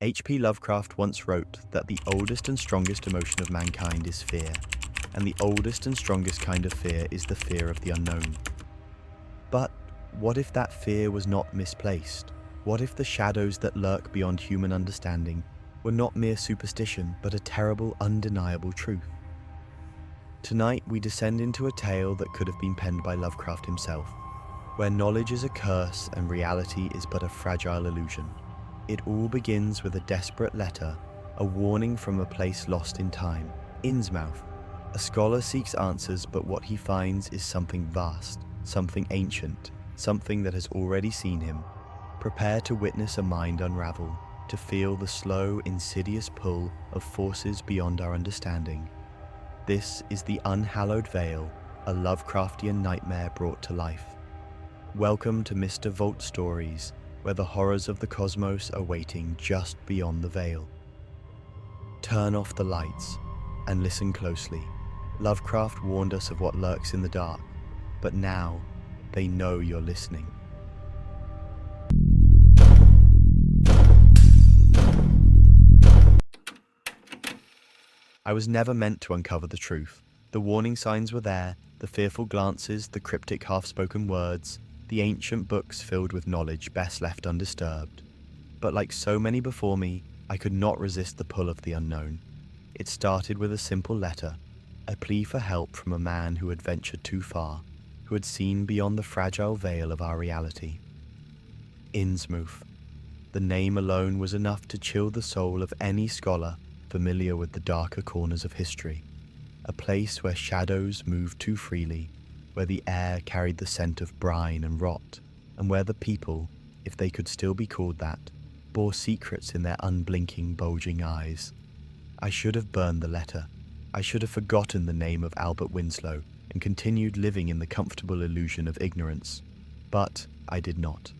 H.P. Lovecraft once wrote that the oldest and strongest emotion of mankind is fear, and the oldest and strongest kind of fear is the fear of the unknown. But what if that fear was not misplaced? What if the shadows that lurk beyond human understanding were not mere superstition, but a terrible, undeniable truth? Tonight we descend into a tale that could have been penned by Lovecraft himself, where knowledge is a curse and reality is but a fragile illusion. It all begins with a desperate letter, a warning from a place lost in time, Innsmouth. A scholar seeks answers, but what he finds is something vast, something ancient, something that has already seen him. Prepare to witness a mind unravel, to feel the slow, insidious pull of forces beyond our understanding. This is the Unhallowed Veil, a Lovecraftian nightmare brought to life. Welcome to Mr.VaultStories, where the horrors of the cosmos are waiting just beyond the veil. Turn off the lights and listen closely. Lovecraft warned us of what lurks in the dark, but now they know you're listening. I was never meant to uncover the truth. The warning signs were there, the fearful glances, the cryptic half-spoken words, the ancient books filled with knowledge best left undisturbed. But like so many before me, I could not resist the pull of the unknown. It started with a simple letter, a plea for help from a man who had ventured too far, who had seen beyond the fragile veil of our reality. Innsmouth. The name alone was enough to chill the soul of any scholar familiar with the darker corners of history. A place where shadows moved too freely, where the air carried the scent of brine and rot, and where the people, if they could still be called that, bore secrets in their unblinking, bulging eyes. I should have burned the letter. I should have forgotten the name of Albert Winslow and continued living in the comfortable illusion of ignorance. But I did not.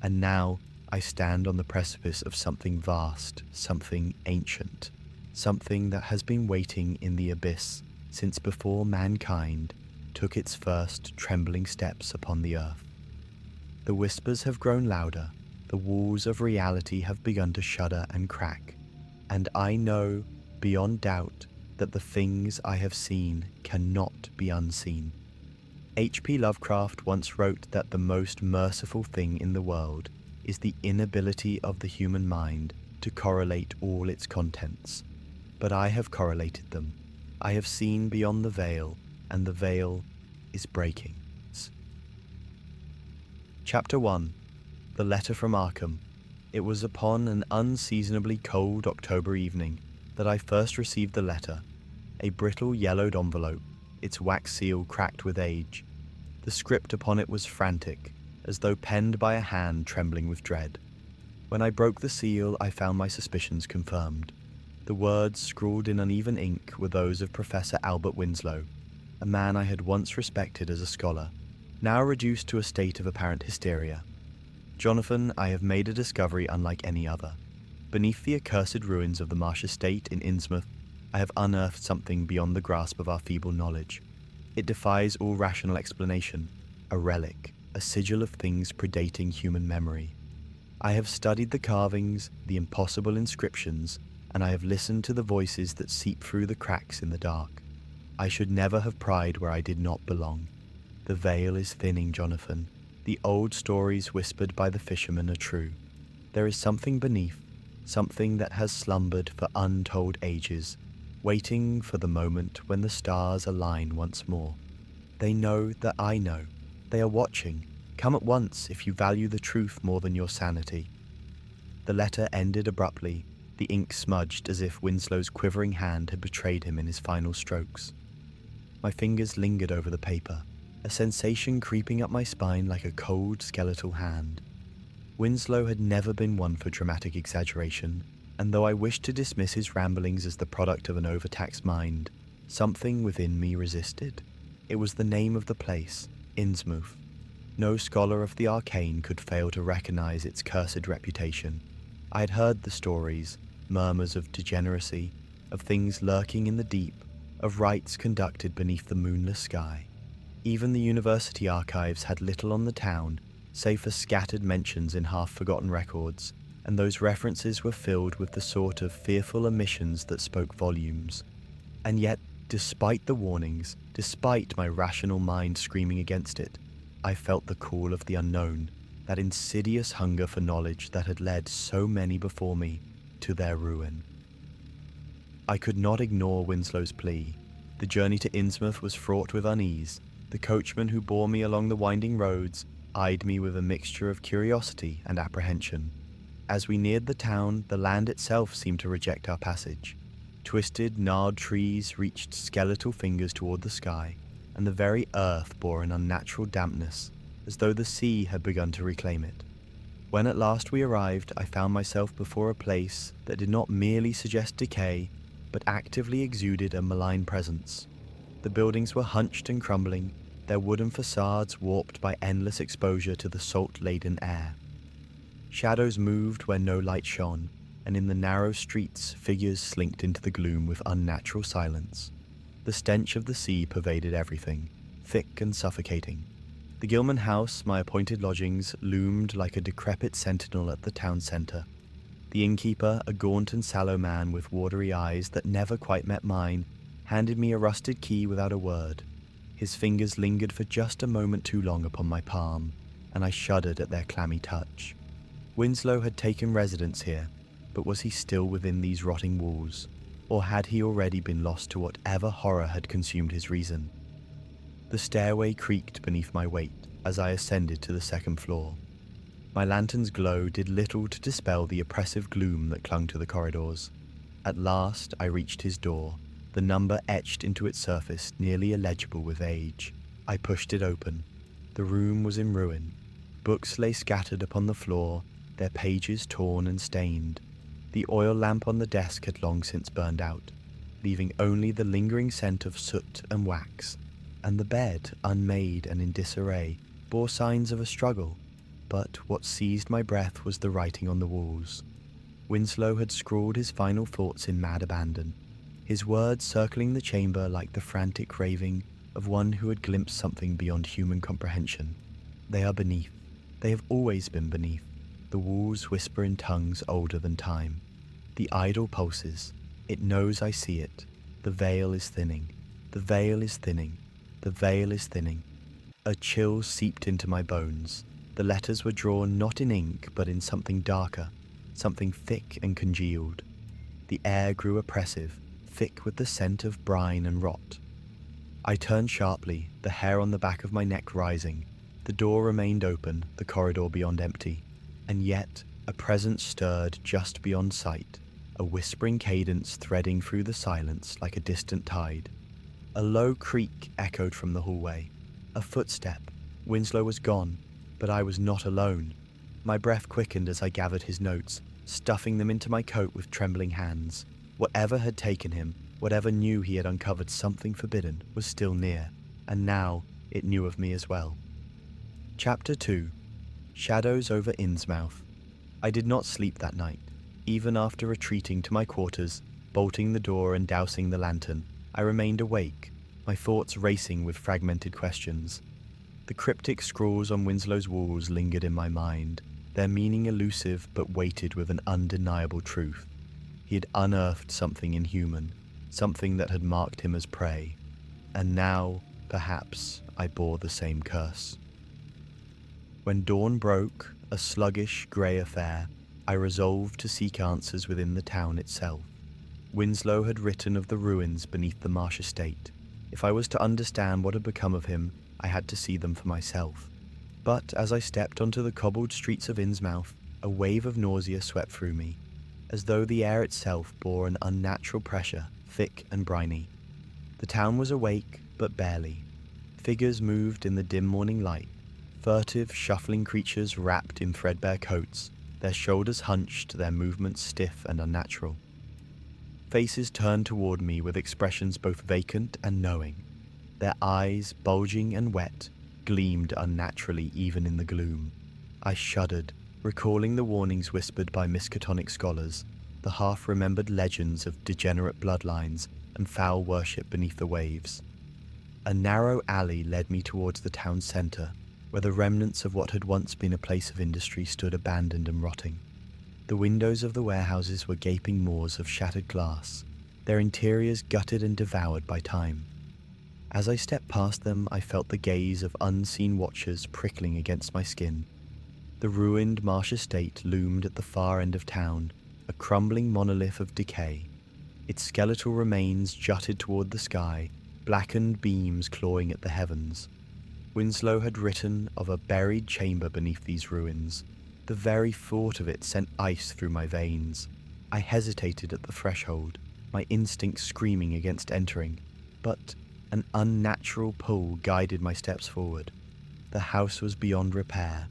And now I stand on the precipice of something vast, something ancient, something that has been waiting in the abyss since before mankind took its first trembling steps upon the earth. The whispers have grown louder, the walls of reality have begun to shudder and crack, and I know, beyond doubt, that the things I have seen cannot be unseen. H.P. Lovecraft once wrote that the most merciful thing in the world is the inability of the human mind to correlate all its contents. But I have correlated them. I have seen beyond the veil, and the veil is breaking. Chapter 1. The Letter from Arkham. It was upon an unseasonably cold October evening that I first received the letter, a brittle yellowed envelope, its wax seal cracked with age. The script upon it was frantic, as though penned by a hand trembling with dread. When I broke the seal, I found my suspicions confirmed. The words scrawled in uneven ink were those of Professor Albert Winslow, a man I had once respected as a scholar, now reduced to a state of apparent hysteria. Jonathan, I have made a discovery unlike any other. Beneath the accursed ruins of the Marsh estate in Innsmouth, I have unearthed something beyond the grasp of our feeble knowledge. It defies all rational explanation, a relic, a sigil of things predating human memory. I have studied the carvings, the impossible inscriptions, and I have listened to the voices that seep through the cracks in the dark. I should never have pried where I did not belong. The veil is thinning, Jonathan. The old stories whispered by the fishermen are true. There is something beneath, something that has slumbered for untold ages, waiting for the moment when the stars align once more. They know that I know. They are watching. Come at once if you value the truth more than your sanity. The letter ended abruptly, the ink smudged as if Winslow's quivering hand had betrayed him in his final strokes. My fingers lingered over the paper, a sensation creeping up my spine like a cold skeletal hand. Winslow had never been one for dramatic exaggeration, and though I wished to dismiss his ramblings as the product of an overtaxed mind, something within me resisted. It was the name of the place, Innsmouth. No scholar of the arcane could fail to recognize its cursed reputation. I had heard the stories, murmurs of degeneracy, of things lurking in the deep, of rites conducted beneath the moonless sky. Even the university archives had little on the town, save for scattered mentions in half-forgotten records, and those references were filled with the sort of fearful omissions that spoke volumes. And yet, despite the warnings, despite my rational mind screaming against it, I felt the call of the unknown, that insidious hunger for knowledge that had led so many before me to their ruin. I could not ignore Winslow's plea. The journey to Innsmouth was fraught with unease. The coachman who bore me along the winding roads eyed me with a mixture of curiosity and apprehension. As we neared the town, the land itself seemed to reject our passage. Twisted, gnarled trees reached skeletal fingers toward the sky, and the very earth bore an unnatural dampness, as though the sea had begun to reclaim it. When at last we arrived, I found myself before a place that did not merely suggest decay, but actively exuded a malign presence. The buildings were hunched and crumbling, their wooden facades warped by endless exposure to the salt-laden air. Shadows moved where no light shone, and in the narrow streets figures slinked into the gloom with unnatural silence. The stench of the sea pervaded everything, thick and suffocating. The Gilman house, my appointed lodgings, loomed like a decrepit sentinel at the town centre. The innkeeper, a gaunt and sallow man with watery eyes that never quite met mine, handed me a rusted key without a word. His fingers lingered for just a moment too long upon my palm, and I shuddered at their clammy touch. Winslow had taken residence here, but was he still within these rotting walls, or had he already been lost to whatever horror had consumed his reason? The stairway creaked beneath my weight as I ascended to the second floor. My lantern's glow did little to dispel the oppressive gloom that clung to the corridors. At last I reached his door, the number etched into its surface nearly illegible with age. I pushed it open. The room was in ruin. Books lay scattered upon the floor, their pages torn and stained. The oil lamp on the desk had long since burned out, leaving only the lingering scent of soot and wax, and the bed, unmade and in disarray, bore signs of a struggle. But what seized my breath was the writing on the walls. Winslow had scrawled his final thoughts in mad abandon, his words circling the chamber like the frantic raving of one who had glimpsed something beyond human comprehension. They are beneath. They have always been beneath. The walls whisper in tongues older than time. The idol pulses. It knows I see it. The veil is thinning. The veil is thinning. The veil is thinning. A chill seeped into my bones. The letters were drawn not in ink, but in something darker, something thick and congealed. The air grew oppressive, thick with the scent of brine and rot. I turned sharply, the hair on the back of my neck rising. The door remained open, the corridor beyond empty, and yet a presence stirred just beyond sight, a whispering cadence threading through the silence like a distant tide. A low creak echoed from the hallway. A footstep. Winslow was gone, but I was not alone. My breath quickened as I gathered his notes, stuffing them into my coat with trembling hands. Whatever had taken him, whatever knew he had uncovered something forbidden, was still near, and now it knew of me as well. Chapter 2. Shadows over Innsmouth. I did not sleep that night. Even after retreating to my quarters, bolting the door and dousing the lantern, I remained awake, my thoughts racing with fragmented questions. The cryptic scrawls on Winslow's walls lingered in my mind, their meaning elusive but weighted with an undeniable truth. He had unearthed something inhuman, something that had marked him as prey, and now, perhaps, I bore the same curse. When dawn broke, a sluggish, grey affair, I resolved to seek answers within the town itself. Winslow had written of the ruins beneath the Marsh estate. If I was to understand what had become of him, I had to see them for myself. But as I stepped onto the cobbled streets of Innsmouth, a wave of nausea swept through me, as though the air itself bore an unnatural pressure, thick and briny. The town was awake, but barely. Figures moved in the dim morning light, furtive, shuffling creatures wrapped in threadbare coats, their shoulders hunched, their movements stiff and unnatural. Faces turned toward me with expressions both vacant and knowing. Their eyes, bulging and wet, gleamed unnaturally even in the gloom. I shuddered, recalling the warnings whispered by Miskatonic scholars, the half-remembered legends of degenerate bloodlines and foul worship beneath the waves. A narrow alley led me towards the town's centre, where the remnants of what had once been a place of industry stood abandoned and rotting. The windows of the warehouses were gaping maws of shattered glass, their interiors gutted and devoured by time. As I stepped past them, I felt the gaze of unseen watchers prickling against my skin. The ruined marsh estate loomed at the far end of town, a crumbling monolith of decay. Its skeletal remains jutted toward the sky, blackened beams clawing at the heavens. Winslow had written of a buried chamber beneath these ruins. The very thought of it sent ice through my veins. I hesitated at the threshold, my instincts screaming against entering, but an unnatural pull guided my steps forward. The house was beyond repair.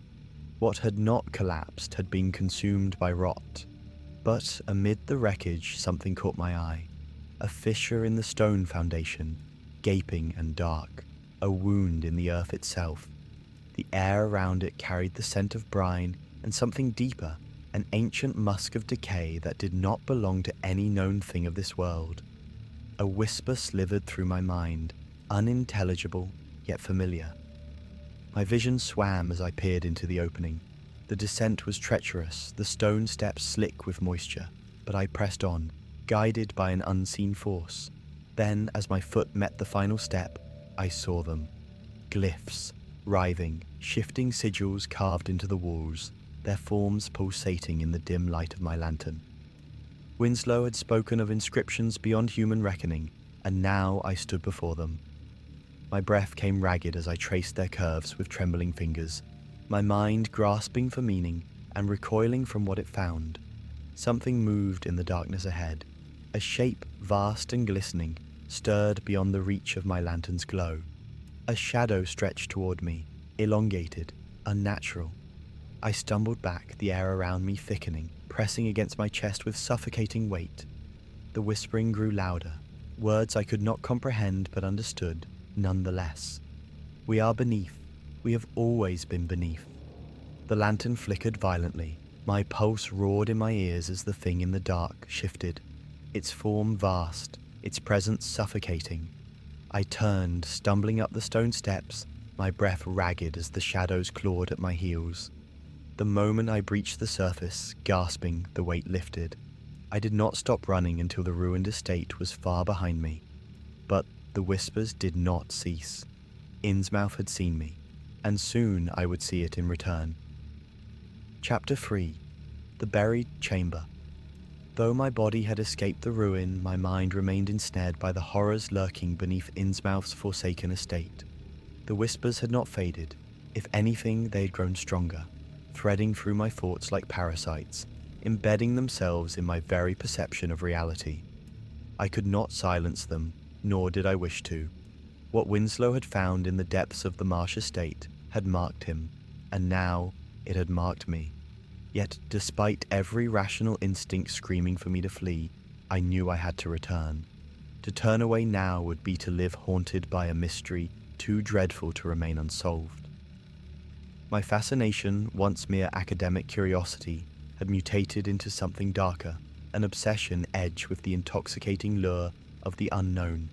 What had not collapsed had been consumed by rot. But amid the wreckage, something caught my eye. A fissure in the stone foundation, gaping and dark, a wound in the earth itself. The air around it carried the scent of brine and something deeper, an ancient musk of decay that did not belong to any known thing of this world. A whisper slithered through my mind, unintelligible yet familiar. My vision swam as I peered into the opening. The descent was treacherous, the stone steps slick with moisture, but I pressed on, guided by an unseen force. Then, as my foot met the final step, I saw them. Glyphs, writhing, shifting sigils carved into the walls, their forms pulsating in the dim light of my lantern. Winslow had spoken of inscriptions beyond human reckoning, and now I stood before them. My breath came ragged as I traced their curves with trembling fingers, my mind grasping for meaning and recoiling from what it found. Something moved in the darkness ahead. A shape vast and glistening, stirred beyond the reach of my lantern's glow. A shadow stretched toward me, elongated, unnatural. I stumbled back, the air around me thickening, pressing against my chest with suffocating weight. The whispering grew louder, words I could not comprehend but understood, nonetheless. We are beneath. We have always been beneath. The lantern flickered violently. My pulse roared in my ears as the thing in the dark shifted, its form vast, its presence suffocating. I turned, stumbling up the stone steps, my breath ragged as the shadows clawed at my heels. The moment I breached the surface, gasping, the weight lifted. I did not stop running until the ruined estate was far behind me. But the whispers did not cease. Innsmouth had seen me, and soon I would see it in return. Chapter 3. The Buried Chamber. Though my body had escaped the ruin, my mind remained ensnared by the horrors lurking beneath Innsmouth's forsaken estate. The whispers had not faded. If anything, they had grown stronger, threading through my thoughts like parasites, embedding themselves in my very perception of reality. I could not silence them, nor did I wish to. What Winslow had found in the depths of the marsh estate had marked him, and now it had marked me. Yet, despite every rational instinct screaming for me to flee, I knew I had to return. To turn away now would be to live haunted by a mystery too dreadful to remain unsolved. My fascination, once mere academic curiosity, had mutated into something darker, an obsession edged with the intoxicating lure of the unknown.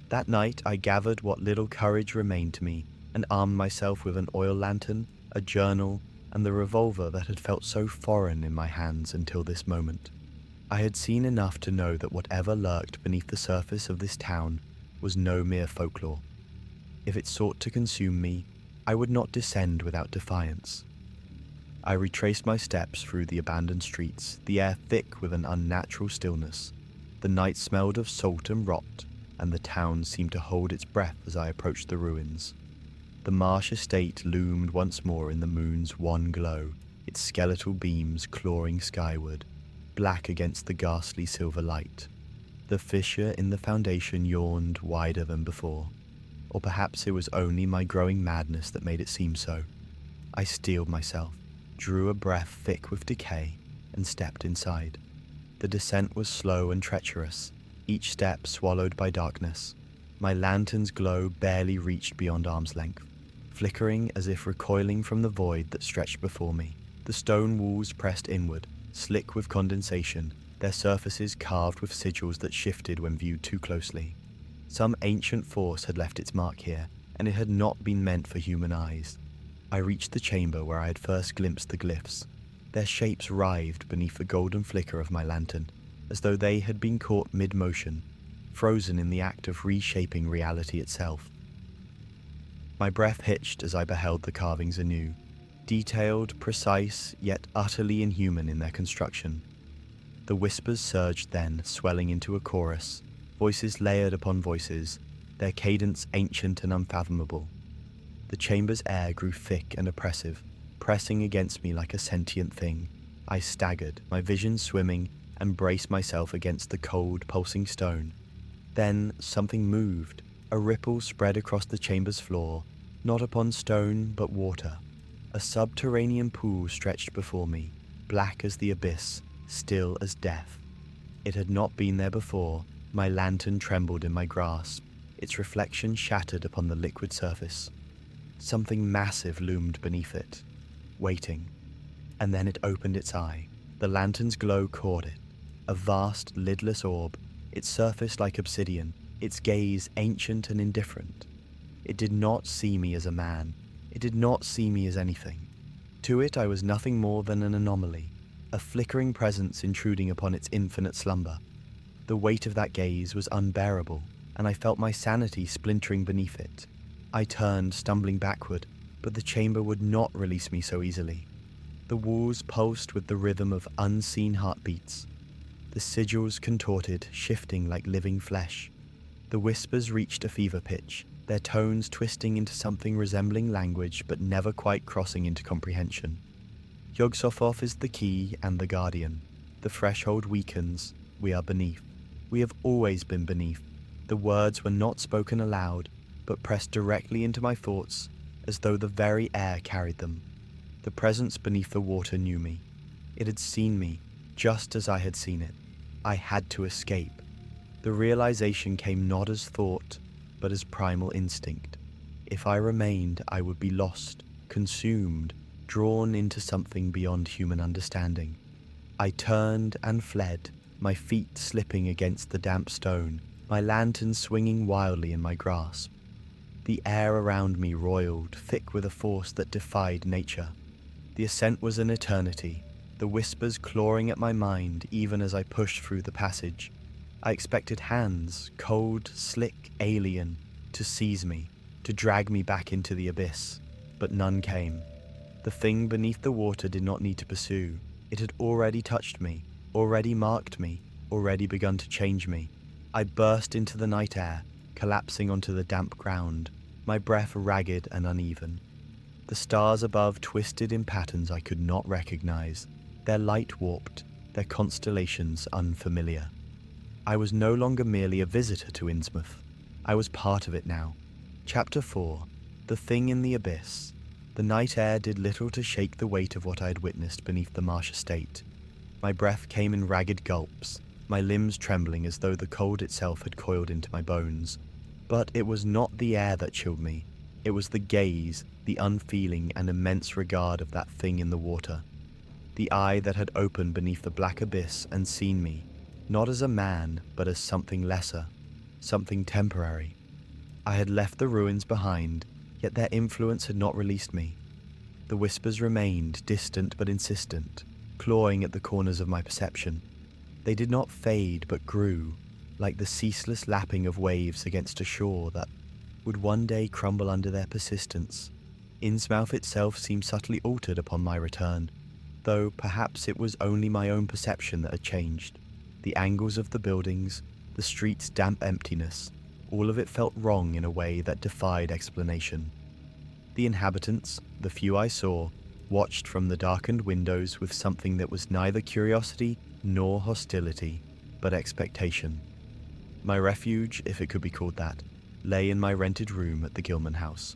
That night I gathered what little courage remained to me and armed myself with an oil lantern, a journal, and the revolver that had felt so foreign in my hands until this moment. I had seen enough to know that whatever lurked beneath the surface of this town was no mere folklore. If it sought to consume me, I would not descend without defiance. I retraced my steps through the abandoned streets, the air thick with an unnatural stillness. The night smelled of salt and rot, and the town seemed to hold its breath as I approached the ruins. The marsh estate loomed once more in the moon's wan glow, its skeletal beams clawing skyward, black against the ghastly silver light. The fissure in the foundation yawned wider than before, or perhaps it was only my growing madness that made it seem so. I steeled myself, drew a breath thick with decay, and stepped inside. The descent was slow and treacherous, each step swallowed by darkness. My lantern's glow barely reached beyond arm's length, flickering as if recoiling from the void that stretched before me. The stone walls pressed inward, slick with condensation, their surfaces carved with sigils that shifted when viewed too closely. Some ancient force had left its mark here, and it had not been meant for human eyes. I reached the chamber where I had first glimpsed the glyphs. Their shapes writhed beneath the golden flicker of my lantern, as though they had been caught mid-motion, frozen in the act of reshaping reality itself. My breath hitched as I beheld the carvings anew, detailed, precise, yet utterly inhuman in their construction. The whispers surged then, swelling into a chorus, voices layered upon voices, their cadence ancient and unfathomable. The chamber's air grew thick and oppressive, pressing against me like a sentient thing. I staggered, my vision swimming, and braced myself against the cold, pulsing stone. Then something moved. A ripple spread across the chamber's floor, not upon stone but water. A subterranean pool stretched before me, black as the abyss, still as death. It had not been there before. My lantern trembled in my grasp, its reflection shattered upon the liquid surface. Something massive loomed beneath it, waiting. And then it opened its eye. The lantern's glow caught it. A vast, lidless orb, its surface like obsidian, its gaze ancient and indifferent. It did not see me as a man. It did not see me as anything. To it I was nothing more than an anomaly, a flickering presence intruding upon its infinite slumber. The weight of that gaze was unbearable, and I felt my sanity splintering beneath it. I turned, stumbling backward, but the chamber would not release me so easily. The walls pulsed with the rhythm of unseen heartbeats. The sigils contorted, shifting like living flesh. The whispers reached a fever pitch, their tones twisting into something resembling language but never quite crossing into comprehension. Yog-Sothoth is the key and the guardian. The threshold weakens. We are beneath. We have always been beneath. The words were not spoken aloud, but pressed directly into my thoughts, as though the very air carried them. The presence beneath the water knew me. It had seen me, just as I had seen it. I had to escape. The realization came not as thought, but as primal instinct. If I remained, I would be lost, consumed, drawn into something beyond human understanding. I turned and fled, my feet slipping against the damp stone, my lantern swinging wildly in my grasp. The air around me roiled, thick with a force that defied nature. The ascent was an eternity, the whispers clawing at my mind even as I pushed through the passage. I expected hands, cold, slick, alien, to seize me, to drag me back into the abyss, but none came. The thing beneath the water did not need to pursue. It had already touched me, already marked me, already begun to change me. I burst into the night air, collapsing onto the damp ground, my breath ragged and uneven. The stars above twisted in patterns I could not recognize, their light warped, their constellations unfamiliar. I was no longer merely a visitor to Innsmouth. I was part of it now. Chapter 4. The Thing in the Abyss. The night air did little to shake the weight of what I had witnessed beneath the marsh estate. My breath came in ragged gulps, my limbs trembling as though the cold itself had coiled into my bones. But it was not the air that chilled me. It was the gaze, the unfeeling and immense regard of that thing in the water. The eye that had opened beneath the black abyss and seen me, not as a man, but as something lesser, something temporary. I had left the ruins behind, yet their influence had not released me. The whispers remained, distant but insistent, clawing at the corners of my perception. They did not fade but grew, like the ceaseless lapping of waves against a shore that would one day crumble under their persistence. Innsmouth itself seemed subtly altered upon my return, though perhaps it was only my own perception that had changed. The angles of the buildings, the street's damp emptiness, all of it felt wrong in a way that defied explanation. The inhabitants, the few I saw, watched from the darkened windows with something that was neither curiosity nor hostility, but expectation. My refuge, if it could be called that, lay in my rented room at the Gilman house.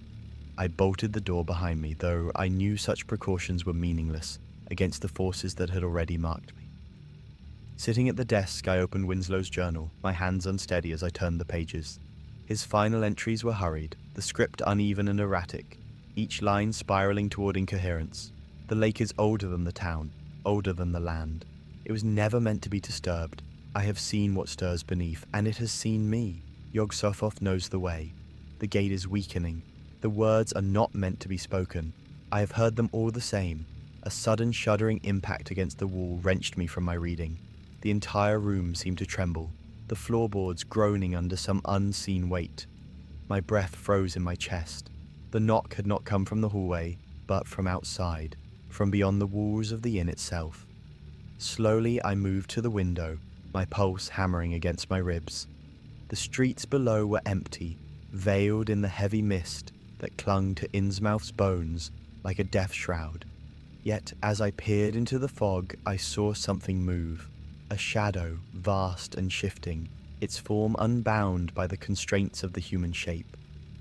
I bolted the door behind me, though I knew such precautions were meaningless against the forces that had already marked me. Sitting at the desk, I opened Winslow's journal, my hands unsteady as I turned the pages. His final entries were hurried, the script uneven and erratic, each line spiraling toward incoherence. The lake is older than the town, older than the land. It was never meant to be disturbed. I have seen what stirs beneath, and it has seen me. Yog-Sothoth knows the way. The gate is weakening. The words are not meant to be spoken. I have heard them all the same. A sudden shuddering impact against the wall wrenched me from my reading. The entire room seemed to tremble, the floorboards groaning under some unseen weight. My breath froze in my chest. The knock had not come from the hallway, but from outside, from beyond the walls of the inn itself. Slowly I moved to the window, my pulse hammering against my ribs. The streets below were empty, veiled in the heavy mist that clung to Innsmouth's bones like a death shroud. Yet as I peered into the fog, I saw something move. A shadow, vast and shifting, its form unbound by the constraints of the human shape.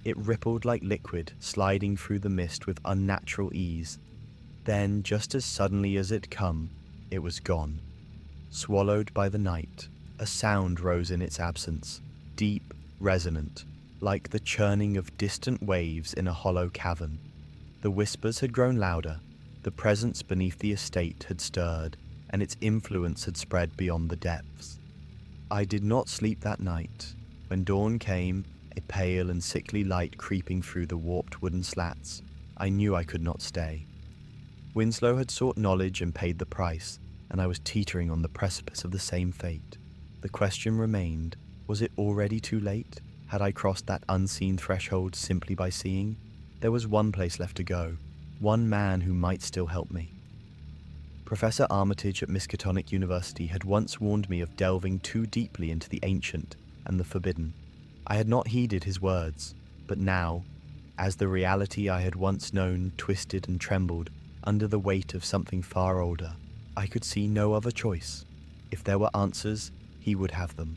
It rippled like liquid, sliding through the mist with unnatural ease. Then, just as suddenly as it come, it was gone. Swallowed by the night, a sound rose in its absence, deep, resonant, like the churning of distant waves in a hollow cavern. The whispers had grown louder, the presence beneath the estate had stirred, and its influence had spread beyond the depths. I did not sleep that night. When dawn came, a pale and sickly light creeping through the warped wooden slats, I knew I could not stay. Winslow had sought knowledge and paid the price, and I was teetering on the precipice of the same fate. The question remained, was it already too late? Had I crossed that unseen threshold simply by seeing? There was one place left to go, one man who might still help me. Professor Armitage at Miskatonic University had once warned me of delving too deeply into the ancient and the forbidden. I had not heeded his words, but now, as the reality I had once known twisted and trembled under the weight of something far older, I could see no other choice. If there were answers, he would have them.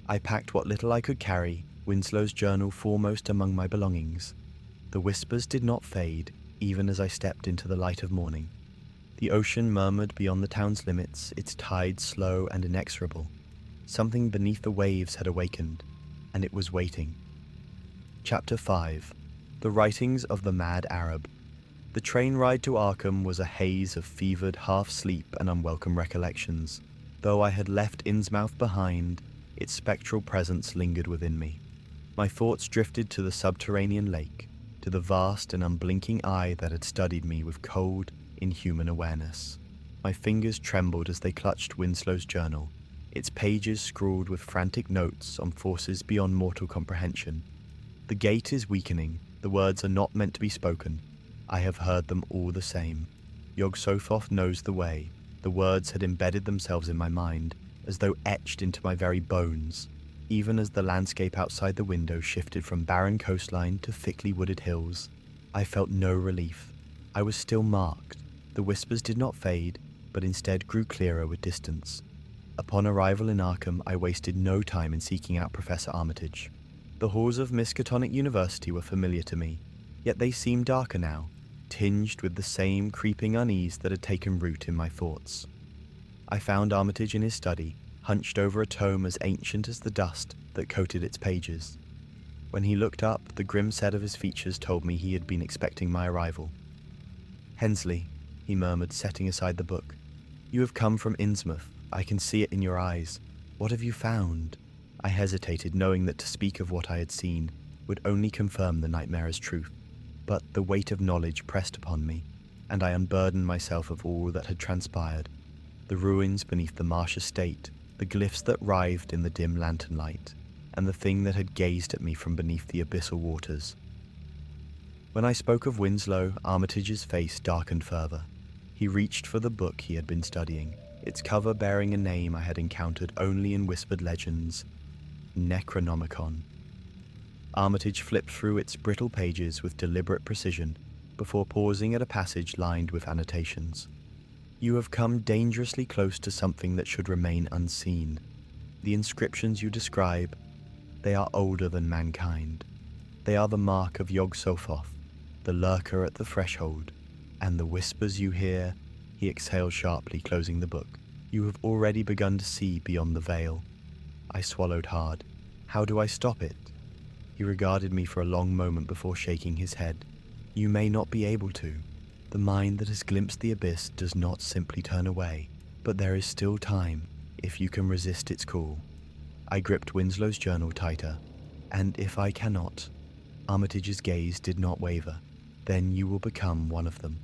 I packed what little I could carry, Winslow's journal foremost among my belongings. The whispers did not fade, even as I stepped into the light of morning. The ocean murmured beyond the town's limits, its tide slow and inexorable. Something beneath the waves had awakened, and it was waiting. Chapter 5. The Writings of the Mad Arab. The train ride to Arkham was a haze of fevered half-sleep and unwelcome recollections. Though I had left Innsmouth behind, its spectral presence lingered within me. My thoughts drifted to the subterranean lake, to the vast and unblinking eye that had studied me with cold, inhuman awareness. My fingers trembled as they clutched Winslow's journal, its pages scrawled with frantic notes on forces beyond mortal comprehension. The gate is weakening, the words are not meant to be spoken. I have heard them all the same. Yog-Sothoth knows the way. The words had embedded themselves in my mind, as though etched into my very bones. Even as the landscape outside the window shifted from barren coastline to thickly wooded hills, I felt no relief. I was still marked. The whispers did not fade, but instead grew clearer with distance. Upon arrival in Arkham, I wasted no time in seeking out Professor Armitage. The halls of Miskatonic University were familiar to me, yet they seemed darker now, tinged with the same creeping unease that had taken root in my thoughts. I found Armitage in his study, hunched over a tome as ancient as the dust that coated its pages. When he looked up, the grim set of his features told me he had been expecting my arrival. "Hensley," he murmured, setting aside the book. "You have come from Innsmouth. I can see it in your eyes. What have you found?" I hesitated, knowing that to speak of what I had seen would only confirm the nightmare's truth. But the weight of knowledge pressed upon me, and I unburdened myself of all that had transpired. The ruins beneath the marsh estate, the glyphs that writhed in the dim lantern light, and the thing that had gazed at me from beneath the abyssal waters. When I spoke of Winslow, Armitage's face darkened further. He reached for the book he had been studying, its cover bearing a name I had encountered only in whispered legends, Necronomicon. Armitage flipped through its brittle pages with deliberate precision before pausing at a passage lined with annotations. "You have come dangerously close to something that should remain unseen. The inscriptions you describe, they are older than mankind. They are the mark of Yog-Sothoth, the lurker at the threshold, and the whispers you hear," he exhaled sharply, closing the book. "You have already begun to see beyond the veil." I swallowed hard. How do I stop it? He regarded me for a long moment before shaking his head. "You may not be able to. The mind that has glimpsed the abyss does not simply turn away, but there is still time if you can resist its call." I gripped Winslow's journal tighter. "And if I cannot?" Armitage's gaze did not waver. "Then you will become one of them."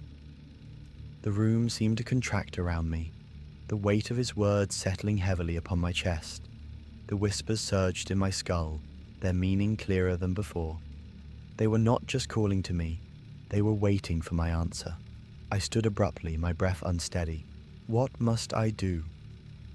The room seemed to contract around me, the weight of his words settling heavily upon my chest. The whispers surged in my skull, their meaning clearer than before. They were not just calling to me, they were waiting for my answer. I stood abruptly, my breath unsteady. What must I do?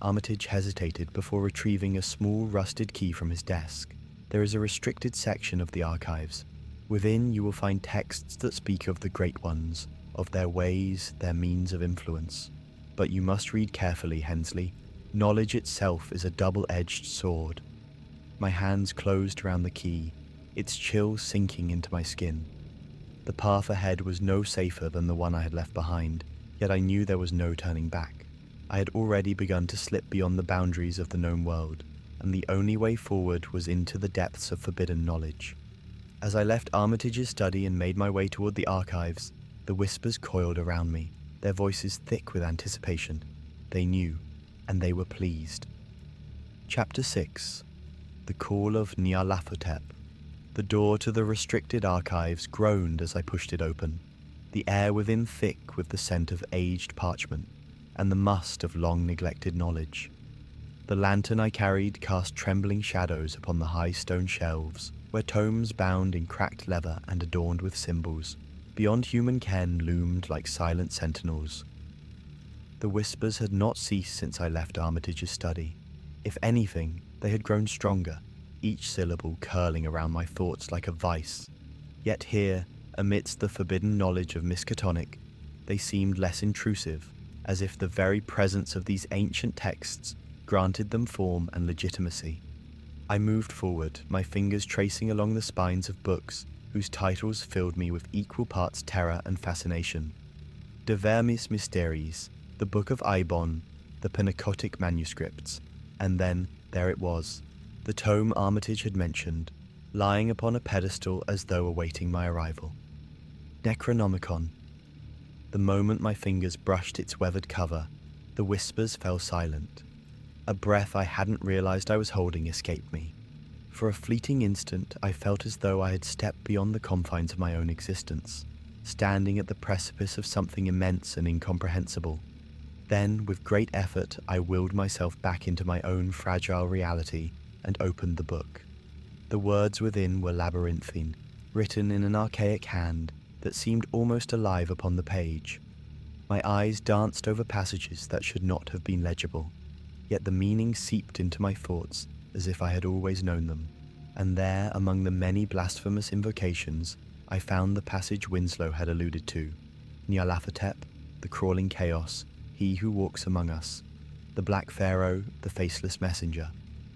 Armitage hesitated before retrieving a small rusted key from his desk. There is a restricted section of the archives. Within you will find texts that speak of the Great Ones, of their ways, their means of influence. But you must read carefully, Hensley. Knowledge itself is a double-edged sword. My hands closed around the key, its chill sinking into my skin. The path ahead was no safer than the one I had left behind, yet I knew there was no turning back. I had already begun to slip beyond the boundaries of the known world, and the only way forward was into the depths of forbidden knowledge. As I left Armitage's study and made my way toward the archives, the whispers coiled around me, their voices thick with anticipation. They knew, and they were pleased. Chapter 6. The Call of Nyarlathotep. The door to the restricted archives groaned as I pushed it open, the air within thick with the scent of aged parchment and the must of long-neglected knowledge. The lantern I carried cast trembling shadows upon the high stone shelves, where tomes bound in cracked leather and adorned with symbols, beyond human ken, loomed like silent sentinels. The whispers had not ceased since I left Armitage's study. If anything, they had grown stronger, each syllable curling around my thoughts like a vice. Yet here, amidst the forbidden knowledge of Miskatonic, they seemed less intrusive, as if the very presence of these ancient texts granted them form and legitimacy. I moved forward, my fingers tracing along the spines of books whose titles filled me with equal parts terror and fascination. De Vermis Mysteries, the Book of Ibon, the Panacotic manuscripts, and then there it was, the tome Armitage had mentioned, lying upon a pedestal as though awaiting my arrival. Necronomicon. The moment my fingers brushed its weathered cover, the whispers fell silent. A breath I hadn't realized I was holding escaped me. For a fleeting instant, I felt as though I had stepped beyond the confines of my own existence, standing at the precipice of something immense and incomprehensible. Then, with great effort, I willed myself back into my own fragile reality and opened the book. The words within were labyrinthine, written in an archaic hand that seemed almost alive upon the page. My eyes danced over passages that should not have been legible, yet the meaning seeped into my thoughts as if I had always known them, and there, among the many blasphemous invocations, I found the passage Winslow had alluded to. Nyarlathotep, the crawling chaos, he who walks among us, the Black Pharaoh, the faceless messenger.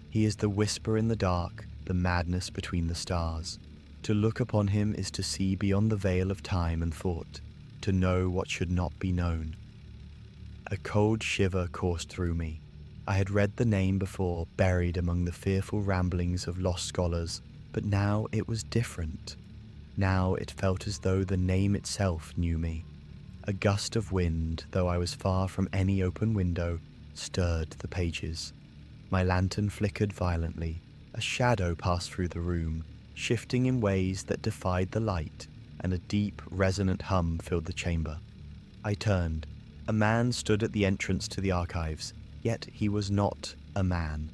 He is the whisper in the dark, the madness between the stars. To look upon him is to see beyond the veil of time and thought, to know what should not be known. A cold shiver coursed through me. I had read the name before, buried among the fearful ramblings of lost scholars, but now it was different. Now it felt as though the name itself knew me. A gust of wind, though I was far from any open window, stirred the pages. My lantern flickered violently. A shadow passed through the room, shifting in ways that defied the light, and a deep, resonant hum filled the chamber. I turned. A man stood at the entrance to the archives, yet he was not a man.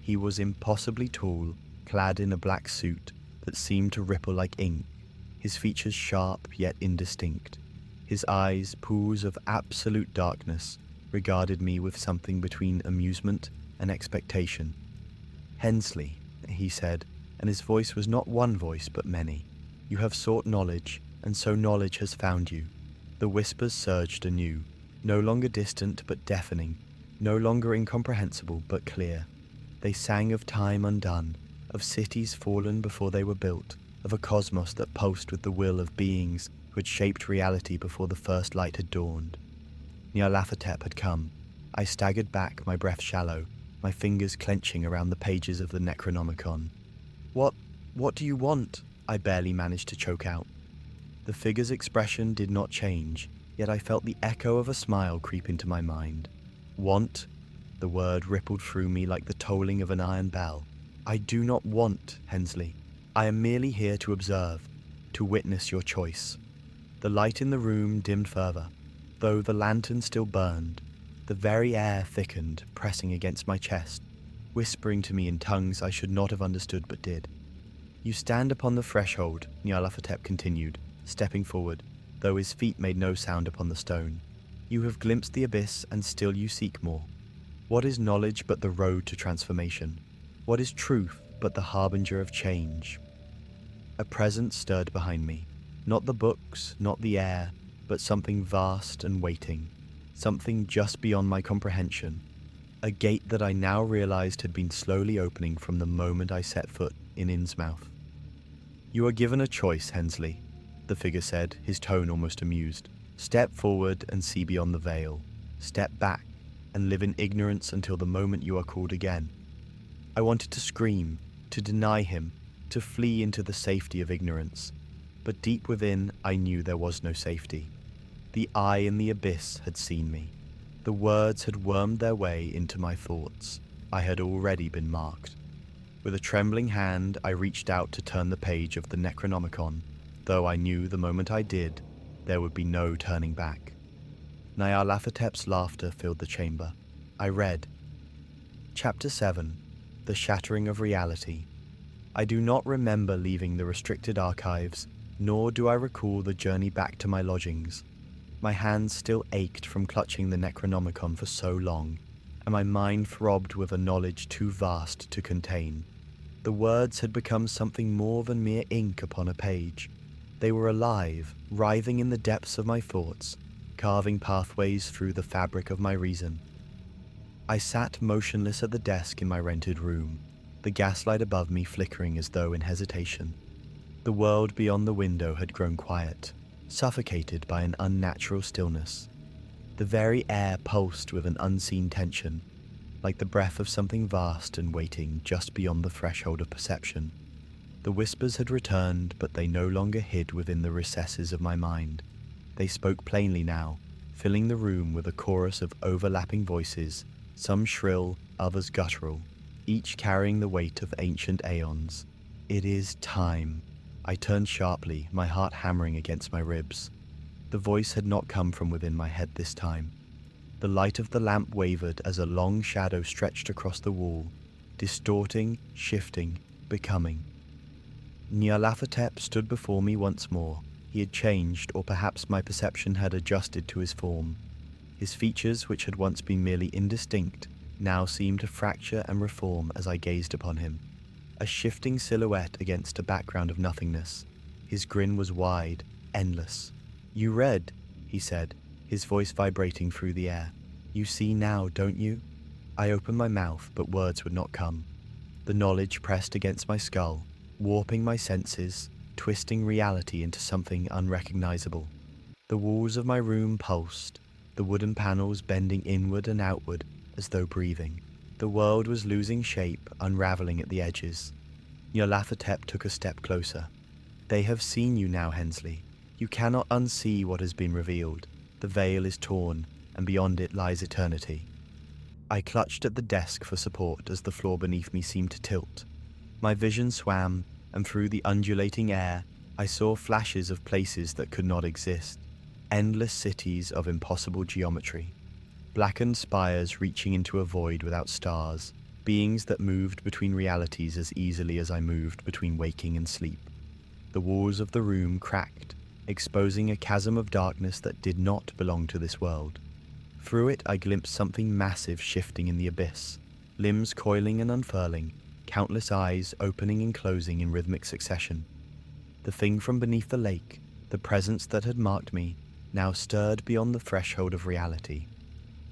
He was impossibly tall, clad in a black suit that seemed to ripple like ink, his features sharp yet indistinct. His eyes, pools of absolute darkness, regarded me with something between amusement and expectation. "Hensley," he said, and his voice was not one voice but many. "You have sought knowledge, and so knowledge has found you." The whispers surged anew, no longer distant but deafening, no longer incomprehensible but clear. They sang of time undone, of cities fallen before they were built, of a cosmos that pulsed with the will of beings who had shaped reality before the first light had dawned. Nyarlathotep had come. I staggered back, my breath shallow, my fingers clenching around the pages of the Necronomicon. What do you want?" I barely managed to choke out. The figure's expression did not change, yet I felt the echo of a smile creep into my mind. "Want?" The word rippled through me like the tolling of an iron bell. "I do not want, Hensley. I am merely here to observe, to witness your choice." The light in the room dimmed further. Though the lantern still burned, the very air thickened, pressing against my chest, whispering to me in tongues I should not have understood but did. "You stand upon the threshold," Nyarlathotep continued, stepping forward, though his feet made no sound upon the stone. "You have glimpsed the abyss, and still you seek more. What is knowledge but the road to transformation? What is truth but the harbinger of change?" A presence stirred behind me. Not the books, not the air, but something vast and waiting. Something just beyond my comprehension. A gate that I now realized had been slowly opening from the moment I set foot in Innsmouth. "You are given a choice, Hensley," the figure said, his tone almost amused. "Step forward and see beyond the veil. Step back and live in ignorance until the moment you are called again." I wanted to scream, to deny him, to flee into the safety of ignorance. But deep within, I knew there was no safety. The eye in the abyss had seen me. The words had wormed their way into my thoughts. I had already been marked. With a trembling hand, I reached out to turn the page of the Necronomicon, though I knew the moment I did, there would be no turning back. Nyarlathotep's laughter filled the chamber. I read. Chapter 7. The Shattering of Reality. I do not remember leaving the restricted archives, nor do I recall the journey back to my lodgings. My hands still ached from clutching the Necronomicon for so long, and my mind throbbed with a knowledge too vast to contain. The words had become something more than mere ink upon a page. They were alive, writhing in the depths of my thoughts, carving pathways through the fabric of my reason. I sat motionless at the desk in my rented room, the gaslight above me flickering as though in hesitation. The world beyond the window had grown quiet, suffocated by an unnatural stillness. The very air pulsed with an unseen tension, like the breath of something vast and waiting just beyond the threshold of perception. The whispers had returned, but they no longer hid within the recesses of my mind. They spoke plainly now, filling the room with a chorus of overlapping voices, some shrill, others guttural, each carrying the weight of ancient aeons. "It is time." I turned sharply, my heart hammering against my ribs. The voice had not come from within my head this time. The light of the lamp wavered as a long shadow stretched across the wall, distorting, shifting, becoming. Nyarlathotep stood before me once more. He had changed, or perhaps my perception had adjusted to his form. His features, which had once been merely indistinct, now seemed to fracture and reform as I gazed upon him. A shifting silhouette against a background of nothingness. His grin was wide, endless. "You read," he said, his voice vibrating through the air. "You see now, don't you?" I opened my mouth, but words would not come. The knowledge pressed against my skull, warping my senses, twisting reality into something unrecognizable. The walls of my room pulsed, the wooden panels bending inward and outward as though breathing. The world was losing shape, unraveling at the edges. Nyarlathotep took a step closer. "They have seen you now, Hensley. You cannot unsee what has been revealed. The veil is torn, and beyond it lies eternity." I clutched at the desk for support as the floor beneath me seemed to tilt. My vision swam, and through the undulating air, I saw flashes of places that could not exist. Endless cities of impossible geometry. Blackened spires reaching into a void without stars, beings that moved between realities as easily as I moved between waking and sleep. The walls of the room cracked, exposing a chasm of darkness that did not belong to this world. Through it I glimpsed something massive shifting in the abyss, limbs coiling and unfurling, countless eyes opening and closing in rhythmic succession. The thing from beneath the lake, the presence that had marked me, now stirred beyond the threshold of reality.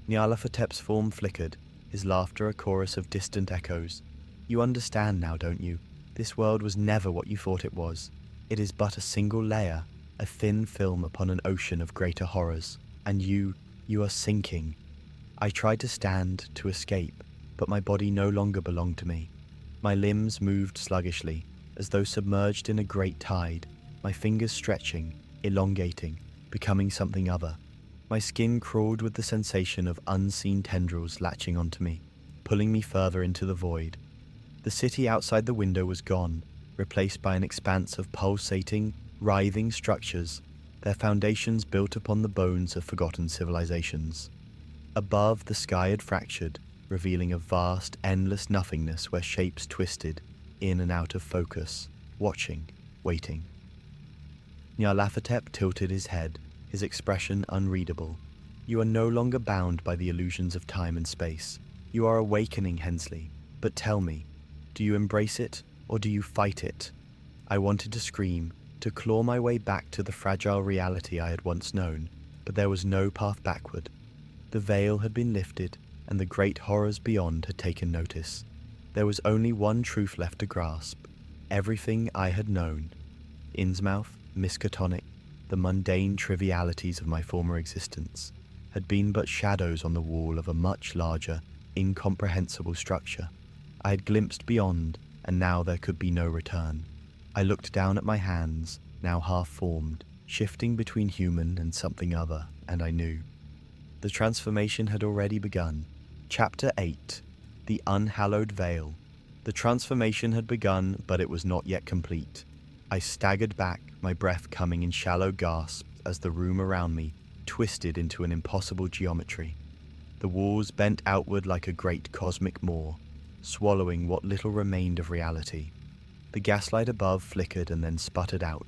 Nyarlathotep's form flickered, his laughter a chorus of distant echoes. "You understand now, don't you? This world was never what you thought it was. It is but a single layer, a thin film upon an ocean of greater horrors. And you are sinking." I tried to stand, to escape, but my body no longer belonged to me. My limbs moved sluggishly, as though submerged in a great tide, my fingers stretching, elongating, becoming something other. My skin crawled with the sensation of unseen tendrils latching onto me, pulling me further into the void. The city outside the window was gone, replaced by an expanse of pulsating, writhing structures, their foundations built upon the bones of forgotten civilizations. Above, the sky had fractured, revealing a vast, endless nothingness where shapes twisted, in and out of focus, watching, waiting. Nyarlathotep tilted his head, his expression unreadable. You are no longer bound by the illusions of time and space. You are awakening, Hensley. But tell me, do you embrace it, or do you fight it? I wanted to scream, to claw my way back to the fragile reality I had once known, but there was no path backward. The veil had been lifted, and the great horrors beyond had taken notice. There was only one truth left to grasp. Everything I had known. Innsmouth, Miskatonic, the mundane trivialities of my former existence, had been but shadows on the wall of a much larger, incomprehensible structure. I had glimpsed beyond, and now there could be no return. I looked down at my hands, now half-formed, shifting between human and something other, and I knew. The transformation had already begun. Chapter 8. The Unhallowed Veil. The transformation had begun, but it was not yet complete. I staggered back, my breath coming in shallow gasps as the room around me twisted into an impossible geometry. The walls bent outward like a great cosmic maw, swallowing what little remained of reality. The gaslight above flickered and then sputtered out,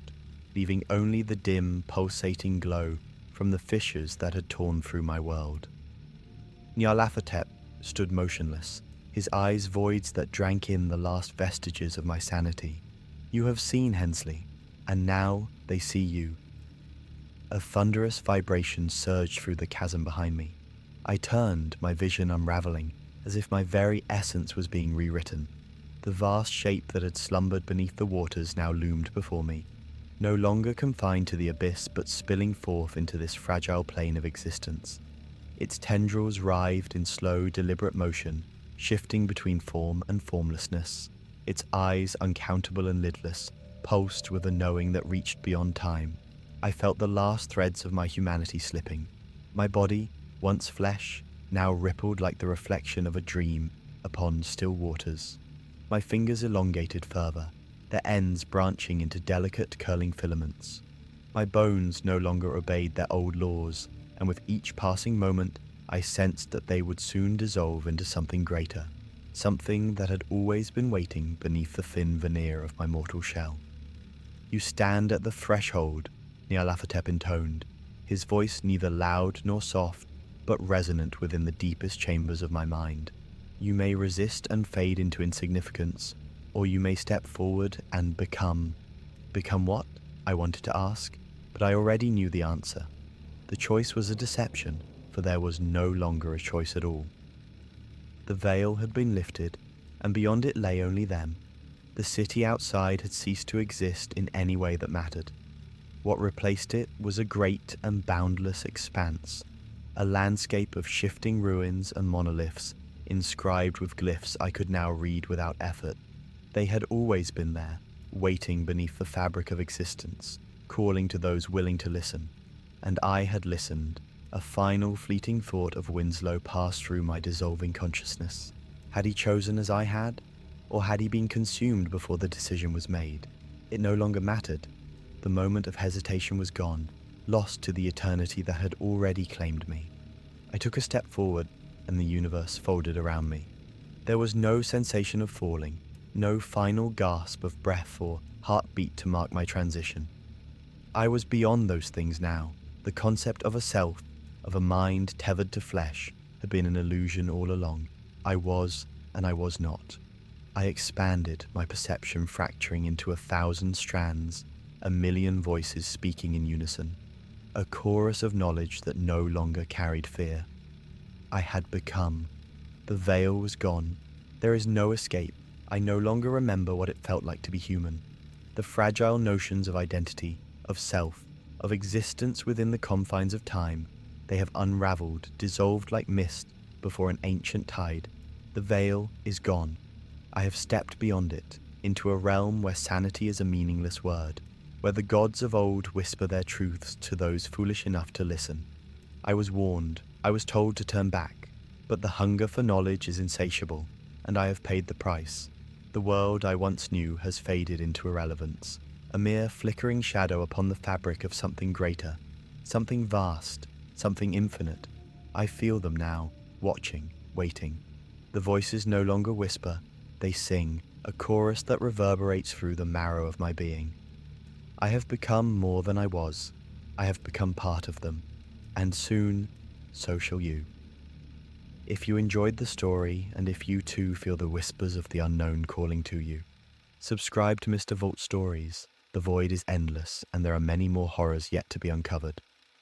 leaving only the dim, pulsating glow from the fissures that had torn through my world. Nyarlathotep stood motionless, his eyes voids that drank in the last vestiges of my sanity. You have seen, Hensley, and now they see you. A thunderous vibration surged through the chasm behind me. I turned, my vision unraveling, as if my very essence was being rewritten. The vast shape that had slumbered beneath the waters now loomed before me, no longer confined to the abyss but spilling forth into this fragile plane of existence. Its tendrils writhed in slow, deliberate motion, shifting between form and formlessness. Its eyes, uncountable and lidless, pulsed with a knowing that reached beyond time. I felt the last threads of my humanity slipping. My body, once flesh, now rippled like the reflection of a dream upon still waters. My fingers elongated further, their ends branching into delicate curling filaments. My bones no longer obeyed their old laws, and with each passing moment, I sensed that they would soon dissolve into something greater, something that had always been waiting beneath the thin veneer of my mortal shell. You stand at the threshold, Nyarlathotep intoned, his voice neither loud nor soft, but resonant within the deepest chambers of my mind. You may resist and fade into insignificance, or you may step forward and become. Become what? I wanted to ask, but I already knew the answer. The choice was a deception, for there was no longer a choice at all. The veil had been lifted, and beyond it lay only them. The city outside had ceased to exist in any way that mattered. What replaced it was a great and boundless expanse, a landscape of shifting ruins and monoliths inscribed with glyphs I could now read without effort. They had always been there, waiting beneath the fabric of existence, calling to those willing to listen. And I had listened. A final fleeting thought of Winslow passed through my dissolving consciousness. Had he chosen as I had? Or had he been consumed before the decision was made? It no longer mattered. The moment of hesitation was gone, lost to the eternity that had already claimed me. I took a step forward, and the universe folded around me. There was no sensation of falling, no final gasp of breath or heartbeat to mark my transition. I was beyond those things now. The concept of a self, of a mind tethered to flesh, had been an illusion all along. I was, and I was not. I expanded, my perception fracturing into 1,000 strands, a million voices speaking in unison, a chorus of knowledge that no longer carried fear. I had become. The veil was gone. There is no escape. I no longer remember what it felt like to be human. The fragile notions of identity, of self, of existence within the confines of time, they have unraveled, dissolved like mist before an ancient tide. The veil is gone. I have stepped beyond it, into a realm where sanity is a meaningless word, where the gods of old whisper their truths to those foolish enough to listen. I was warned, I was told to turn back, but the hunger for knowledge is insatiable, and I have paid the price. The world I once knew has faded into irrelevance, a mere flickering shadow upon the fabric of something greater, something vast, something infinite. I feel them now, watching, waiting. The voices no longer whisper, they sing, a chorus that reverberates through the marrow of my being. I have become more than I was. I have become part of them, and soon, so shall you. If you enjoyed the story, and if you too feel the whispers of the unknown calling to you, subscribe to Mr. Vault Stories. The void is endless, and there are many more horrors yet to be uncovered.